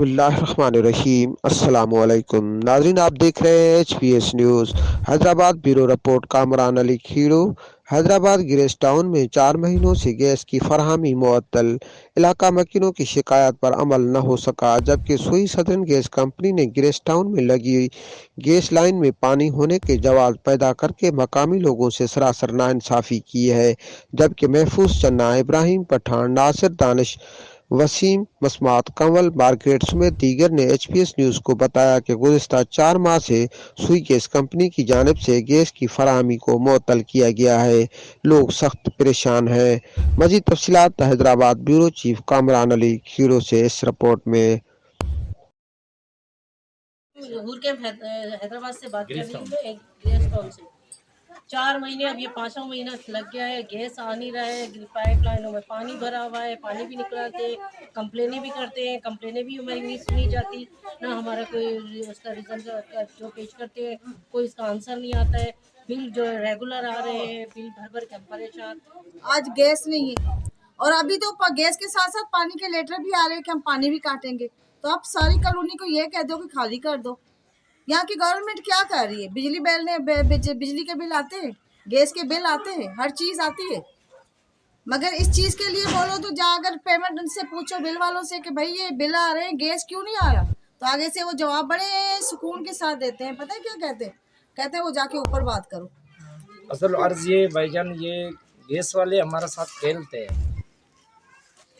बिस्मिल्लाहिर्रहमानिर्रहीम अस्सलामुअलैकुम नाज़रीन, आप देख रहे हैं HPS news. Hyderabad bureau report. Kamran Ali खीरो। हैदराबाद गिरेस टाउन में 4 महीनों से गैस की फरहमी मुअत्तल। इलाका मकीनों की शिकायत पर अमल न हो सका, जबकि सुई सदर्न गैस कंपनी ने गिरेस टाउन में लगी गैस लाइन में पानी होने के जवाब पैदा करके मकामी लोगों से सरासर नाइंसाफ़ी की है। जबकि महफूज चन्ना, इब्राहिम पठान, नासिर दानिश, वसीम मसमात, कंवल मार्केट समेत दीगर ने HPS न्यूज़ को बताया कि गुज़िस्ता 4 माह से सुई गैस कंपनी की जानिब से गैस की फराहमी को मुअत्तल किया गया है। लोग सख्त परेशान हैं। मज़ीद तफसीलात हैदराबाद ब्यूरो चीफ कामरान अली खीरो से इस रिपोर्ट में। हूर कैंप हैदराबाद से बात कर रही हूँ, गैस टाउन से। 4 महीने, अब ये 5वां महीना लग गया है, गैस आ नहीं रहा है। पाइप लाइनों में पानी भरा हुआ है, पानी भी निकलाते हैं, कंप्लेनें भी करते हैं, कंप्लेनें भी हमारी नहीं सुनी जाती। ना हमारा कोई उसका रिजल्ट जो पेश करते हैं, कोई इसका आंसर नहीं आता है। बिल जो रेगुलर आ रहे हैं, बिल भर भर के हम परेशान। आज गैस नहीं है और अभी तो गैस के साथ साथ पानी के लेटर भी आ रहे हैं कि हम पानी भी काटेंगे। तो आप सारी कॉलोनी को ये कह दो कि खाली कर दो। यहाँ की गवर्नमेंट क्या कर रही है? बिजली बिल ने बिजली के बिल आते हैं, गैस के बिल आते हैं, हर चीज आती है, मगर इस चीज के लिए बोलो तो जा अगर पेमेंट उनसे पूछो बिल वालों से कि भाई ये बिल आ रहे हैं, गैस क्यों नहीं आ रहा, तो आगे से वो जवाब बड़े सुकून के साथ देते हैं। पता है क्या कहते हैं? कहते हैं वो जाके ऊपर बात करो। असल अर्ज ये भाईजान, ये गैस वाले हमारे साथ खेलते हैं,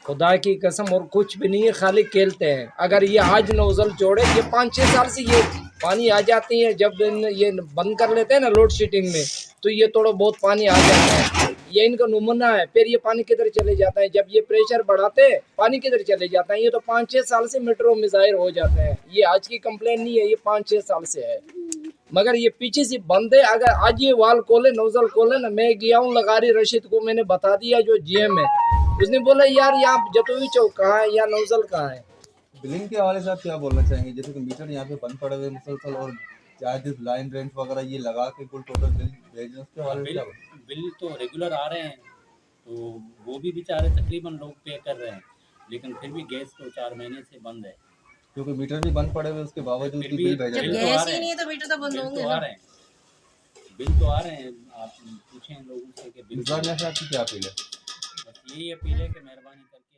खुदा की कसम, और कुछ भी नहीं है, खाली खेलते हैं। अगर ये आज नोजल जोड़े, ये 5-6 साल से ये पानी आ जाती है, जब ये बंद कर लेते हैं ना लोड शेडिंग में, तो ये थोड़ा बहुत पानी आ जाता है। ये इनका नमूना है। फिर ये पानी किधर चले जाता है, जब ये प्रेशर बढ़ाते हैं पानी किधर चले जाता है। ये तो 5-6 साल से मीटरों में ज़ाहिर हो जाते हैं। ये आज की कंप्लेन नहीं है, ये 5-6 साल से है, मगर ये पीछे से बंद है। अगर आज ये वाल खोले, नोजल खोले ना, मैं गया हूँ लगारी रशीद को, मैंने बता दिया जो GM है, उसने बोला यार यहाँ जतोई चौक कहाँ है, या नोजल कहाँ है। बिलिंग के हवाले से आप क्या बोलना चाहेंगे? जैसे कि मीटर यहाँ पे बंद पड़े हुए मुसलसल, और चार्जेस, लाइन रेंट वगैरह ये लगा के कुल टोटल बिल भेजना, उसके हवाले से बिल तो रेगुलर आ रहे हैं, तो वो भी बेचारे तकरीबन लोग पे कर रहे हैं, लेकिन फिर भी गैस तो 4 महीने से बंद है, क्योंकि मीटर भी बंद पड़े हुए, उसके बावजूद फिर भी भी बिल भेजा जब जा रहा है। गैस ही नहीं है तो मीटर तो बंद होंगे तो आ ना। रहे हैं, बिल तो आ रहे हैं। आप पूछें लोगों से कि बिल इस बार में आपकी क्या अपील है? बस यही अपील है कि मेहरबानी करके